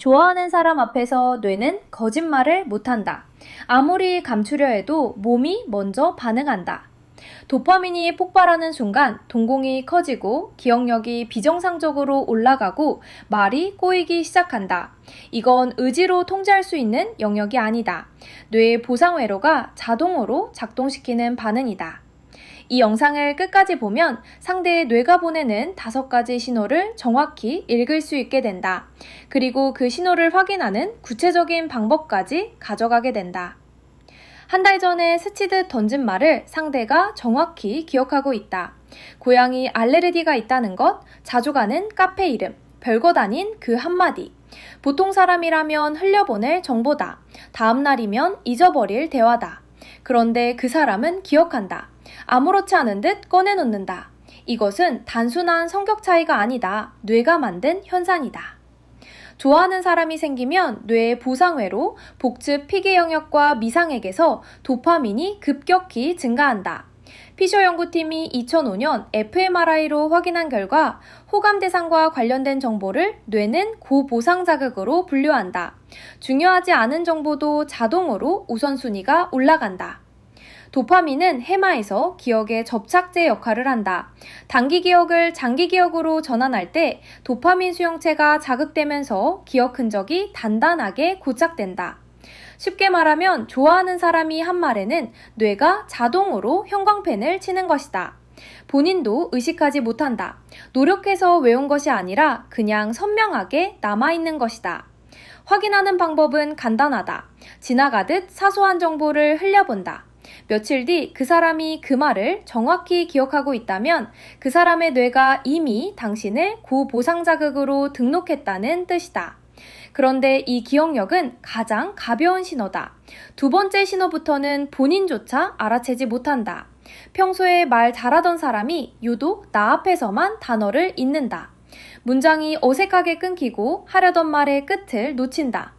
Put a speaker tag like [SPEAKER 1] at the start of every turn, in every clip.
[SPEAKER 1] 좋아하는 사람 앞에서 뇌는 거짓말을 못한다. 아무리 감추려 해도 몸이 먼저 반응한다. 도파민이 폭발하는 순간 동공이 커지고 기억력이 비정상적으로 올라가고 말이 꼬이기 시작한다. 이건 의지로 통제할 수 있는 영역이 아니다. 뇌의 보상회로가 자동으로 작동시키는 반응이다. 이 영상을 끝까지 보면 상대의 뇌가 보내는 5가지 신호를 정확히 읽을 수 있게 된다. 그리고 그 신호를 확인하는 구체적인 방법까지 가져가게 된다. 한 달 전에 스치듯 던진 말을 상대가 정확히 기억하고 있다. 고양이 알레르기가 있다는 것, 자주 가는 카페 이름, 별것 아닌 그 한마디. 보통 사람이라면 흘려보낼 정보다. 다음 날이면 잊어버릴 대화다. 그런데 그 사람은 기억한다. 아무렇지 않은 듯 꺼내놓는다. 이것은 단순한 성격 차이가 아니다. 뇌가 만든 현상이다. 좋아하는 사람이 생기면 뇌의 보상회로, 복층 피계 영역과 미상액에서 도파민이 급격히 증가한다. 피셔 연구팀이 2005년 fMRI로 확인한 결과 호감 대상과 관련된 정보를 뇌는 고보상 자극으로 분류한다. 중요하지 않은 정보도 자동으로 우선순위가 올라간다. 도파민은 해마에서 기억의 접착제 역할을 한다. 단기 기억을 장기 기억으로 전환할 때 도파민 수용체가 자극되면서 기억 흔적이 단단하게 고착된다. 쉽게 말하면 좋아하는 사람이 한 말에는 뇌가 자동으로 형광펜을 치는 것이다. 본인도 의식하지 못한다. 노력해서 외운 것이 아니라 그냥 선명하게 남아있는 것이다. 확인하는 방법은 간단하다. 지나가듯 사소한 정보를 흘려본다. 며칠 뒤 그 사람이 그 말을 정확히 기억하고 있다면 그 사람의 뇌가 이미 당신을 고보상 자극으로 등록했다는 뜻이다. 그런데 이 기억력은 가장 가벼운 신호다. 두 번째 신호부터는 본인조차 알아채지 못한다. 평소에 말 잘하던 사람이 유독 나 앞에서만 단어를 잊는다. 문장이 어색하게 끊기고 하려던 말의 끝을 놓친다.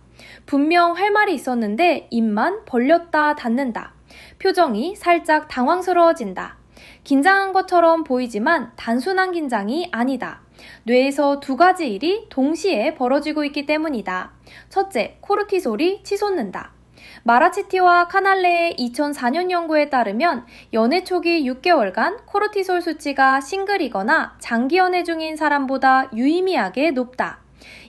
[SPEAKER 1] 분명 할 말이 있었는데 입만 벌렸다 닫는다. 표정이 살짝 당황스러워진다. 긴장한 것처럼 보이지만 단순한 긴장이 아니다. 뇌에서 2가지 일이 동시에 벌어지고 있기 때문이다. 첫째, 코르티솔이 치솟는다. 마라치티와 카날레의 2004년 연구에 따르면 연애 초기 6개월간 코르티솔 수치가 싱글이거나 장기 연애 중인 사람보다 유의미하게 높다.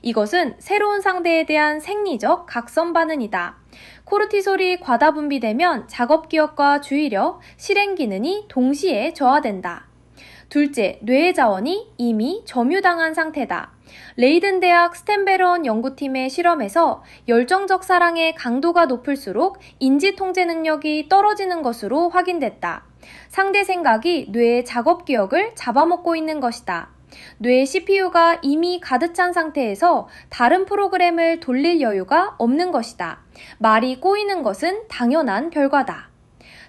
[SPEAKER 1] 이것은 새로운 상대에 대한 생리적 각선 반응이다. 코르티솔이 과다 분비되면 작업 기억과 주의력, 실행 기능이 동시에 저하된다. 둘째, 뇌의 자원이 이미 점유당한 상태다. 레이든 대학 스탠베런 연구팀의 실험에서 열정적 사랑의 강도가 높을수록 인지 통제 능력이 떨어지는 것으로 확인됐다. 상대 생각이 뇌의 작업 기억을 잡아먹고 있는 것이다. 뇌의 CPU가 이미 가득 찬 상태에서 다른 프로그램을 돌릴 여유가 없는 것이다. 말이 꼬이는 것은 당연한 결과다.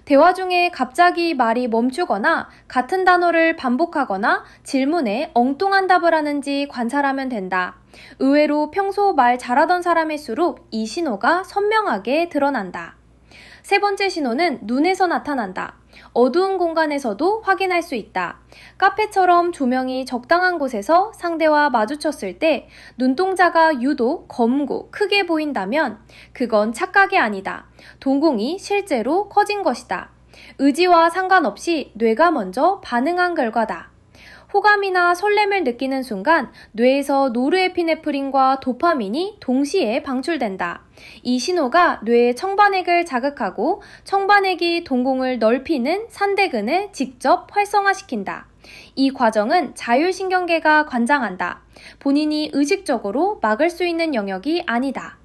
[SPEAKER 1] 대화 중에 갑자기 말이 멈추거나 같은 단어를 반복하거나 질문에 엉뚱한 답을 하는지 관찰하면 된다. 의외로 평소 말 잘하던 사람일수록 이 신호가 선명하게 드러난다. 세 번째 신호는 눈에서 나타난다. 어두운 공간에서도 확인할 수 있다. 카페처럼 조명이 적당한 곳에서 상대와 마주쳤을 때 눈동자가 유독 검고 크게 보인다면 그건 착각이 아니다. 동공이 실제로 커진 것이다. 의지와 상관없이 뇌가 먼저 반응한 결과다. 호감이나 설렘을 느끼는 순간 뇌에서 노르에피네프린과 도파민이 동시에 방출된다. 이 신호가 뇌의 청반액을 자극하고 청반액이 동공을 넓히는 산대근을 직접 활성화시킨다. 이 과정은 자율신경계가 관장한다. 본인이 의식적으로 막을 수 있는 영역이 아니다.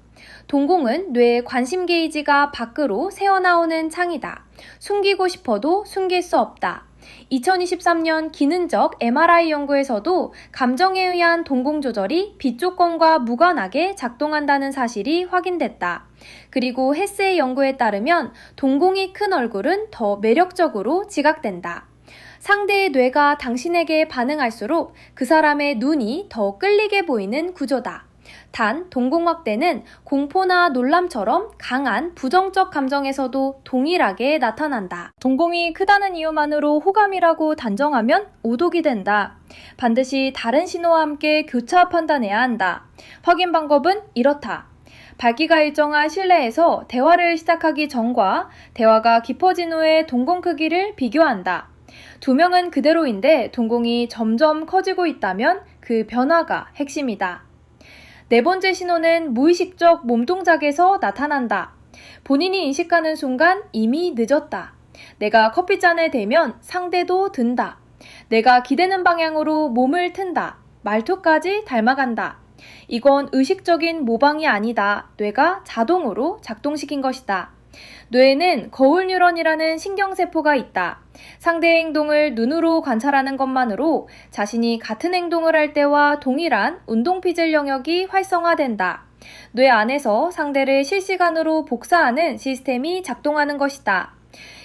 [SPEAKER 1] 동공은 뇌의 관심 게이지가 밖으로 새어나오는 창이다. 숨기고 싶어도 숨길 수 없다. 2023년 기능적 MRI 연구에서도 감정에 의한 동공 조절이 빛 조건과 무관하게 작동한다는 사실이 확인됐다. 그리고 헤스의 연구에 따르면 동공이 큰 얼굴은 더 매력적으로 지각된다. 상대의 뇌가 당신에게 반응할수록 그 사람의 눈이 더 끌리게 보이는 구조다. 단, 동공확대는 공포나 놀람처럼 강한 부정적 감정에서도 동일하게 나타난다. 동공이 크다는 이유만으로 호감이라고 단정하면 오독이 된다. 반드시 다른 신호와 함께 교차 판단해야 한다. 확인 방법은 이렇다. 밝기가 일정한 실내에서 대화를 시작하기 전과 대화가 깊어진 후에 동공 크기를 비교한다. 두 명은 그대로인데 동공이 점점 커지고 있다면 그 변화가 핵심이다. 네 번째 신호는 무의식적 몸동작에서 나타난다. 본인이 인식하는 순간 이미 늦었다. 내가 커피잔을 대면 상대도 든다. 내가 기대는 방향으로 몸을 튼다. 말투까지 닮아간다. 이건 의식적인 모방이 아니다. 뇌가 자동으로 작동시킨 것이다. 뇌에는 거울 뉴런이라는 신경세포가 있다. 상대의 행동을 눈으로 관찰하는 것만으로 자신이 같은 행동을 할 때와 동일한 운동피질 영역이 활성화된다. 뇌 안에서 상대를 실시간으로 복사하는 시스템이 작동하는 것이다.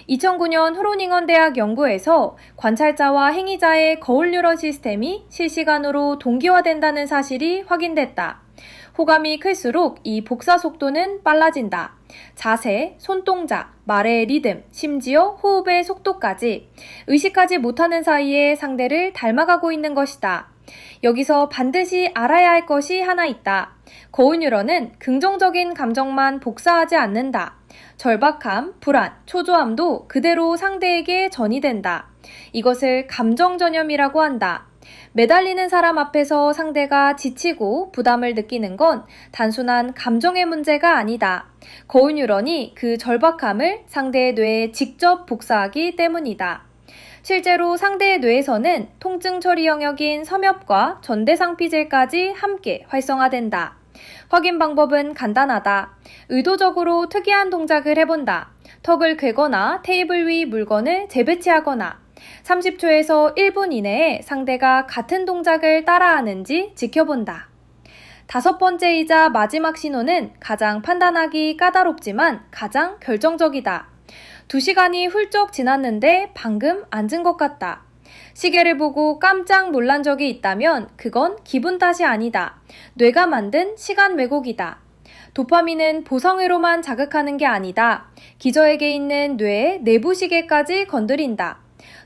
[SPEAKER 1] 2009년 후로닝언 대학 연구에서 관찰자와 행위자의 거울 뉴런 시스템이 실시간으로 동기화된다는 사실이 확인됐다. 호감이 클수록 이 복사 속도는 빨라진다. 자세, 손동작, 말의 리듬, 심지어 호흡의 속도까지 의식하지 못하는 사이에 상대를 닮아가고 있는 것이다. 여기서 반드시 알아야 할 것이 하나 있다. 거울 뉴런은 긍정적인 감정만 복사하지 않는다. 절박함, 불안, 초조함도 그대로 상대에게 전이된다. 이것을 감정 전염이라고 한다. 매달리는 사람 앞에서 상대가 지치고 부담을 느끼는 건 단순한 감정의 문제가 아니다. 거울 뉴런이 그 절박함을 상대의 뇌에 직접 복사하기 때문이다. 실제로 상대의 뇌에서는 통증 처리 영역인 섬엽과 전대상피질까지 함께 활성화된다. 확인 방법은 간단하다. 의도적으로 특이한 동작을 해본다. 턱을 긁거나 테이블 위 물건을 재배치하거나 30초에서 1분 이내에 상대가 같은 동작을 따라하는지 지켜본다. 다섯 번째이자 마지막 신호는 가장 판단하기 까다롭지만 가장 결정적이다. 2시간이 훌쩍 지났는데 방금 앉은 것 같다. 시계를 보고 깜짝 놀란 적이 있다면 그건 기분 탓이 아니다. 뇌가 만든 시간 왜곡이다. 도파민은 보상회로만 자극하는 게 아니다. 기저에게 있는 뇌의 내부 시계까지 건드린다.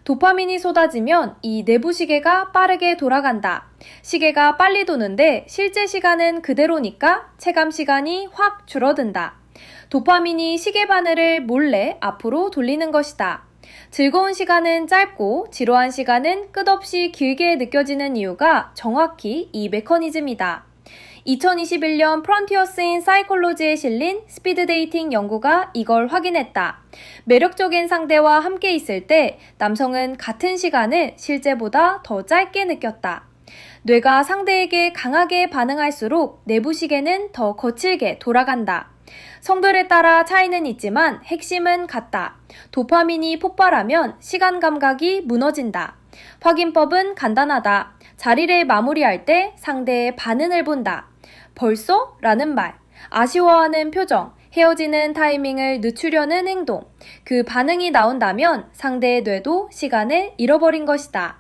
[SPEAKER 1] 도파민이 쏟아지면 이 내부 시계가 빠르게 돌아간다. 시계가 빨리 도는데 실제 시간은 그대로니까 체감 시간이 확 줄어든다. 도파민이 시계 바늘을 몰래 앞으로 돌리는 것이다. 즐거운 시간은 짧고 지루한 시간은 끝없이 길게 느껴지는 이유가 정확히 이 메커니즘이다. 2021년 프론티어스 인 사이콜로지에 실린 스피드 데이팅 연구가 이걸 확인했다. 매력적인 상대와 함께 있을 때 남성은 같은 시간을 실제보다 더 짧게 느꼈다. 뇌가 상대에게 강하게 반응할수록 내부 시계는 더 거칠게 돌아간다. 성별에 따라 차이는 있지만 핵심은 같다. 도파민이 폭발하면 시간 감각이 무너진다. 확인법은 간단하다. 자리를 마무리할 때 상대의 반응을 본다. 벌써? 라는 말, 아쉬워하는 표정, 헤어지는 타이밍을 늦추려는 행동, 그 반응이 나온다면 상대의 뇌도 시간을 잃어버린 것이다.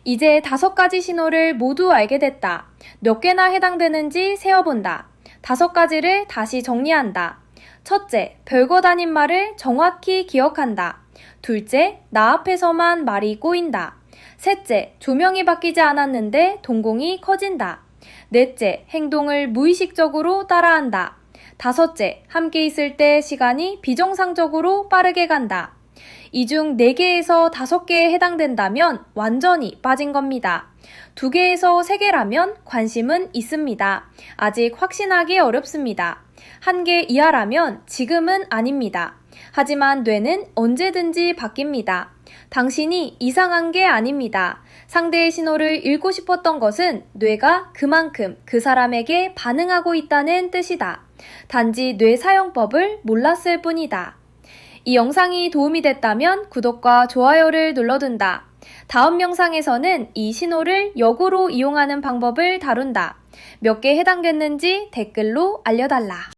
[SPEAKER 1] 이제 5가지 신호를 모두 알게 됐다. 몇 개나 해당되는지 세어본다. 5가지를 다시 정리한다. 첫째, 별것 아닌 말을 정확히 기억한다. 둘째, 나 앞에서만 말이 꼬인다. 셋째, 조명이 바뀌지 않았는데 동공이 커진다. 넷째, 행동을 무의식적으로 따라한다. 다섯째, 함께 있을 때 시간이 비정상적으로 빠르게 간다. 이 중 4개에서 5개에 해당된다면 완전히 빠진 겁니다. 2개에서 3개라면 관심은 있습니다. 아직 확신하기 어렵습니다. 1개 이하라면 지금은 아닙니다. 하지만 뇌는 언제든지 바뀝니다. 당신이 이상한 게 아닙니다. 상대의 신호를 읽고 싶었던 것은 뇌가 그만큼 그 사람에게 반응하고 있다는 뜻이다. 단지 뇌 사용법을 몰랐을 뿐이다. 이 영상이 도움이 됐다면 구독과 좋아요를 눌러둔다. 다음 영상에서는 이 신호를 역으로 이용하는 방법을 다룬다. 몇 개 해당됐는지 댓글로 알려달라.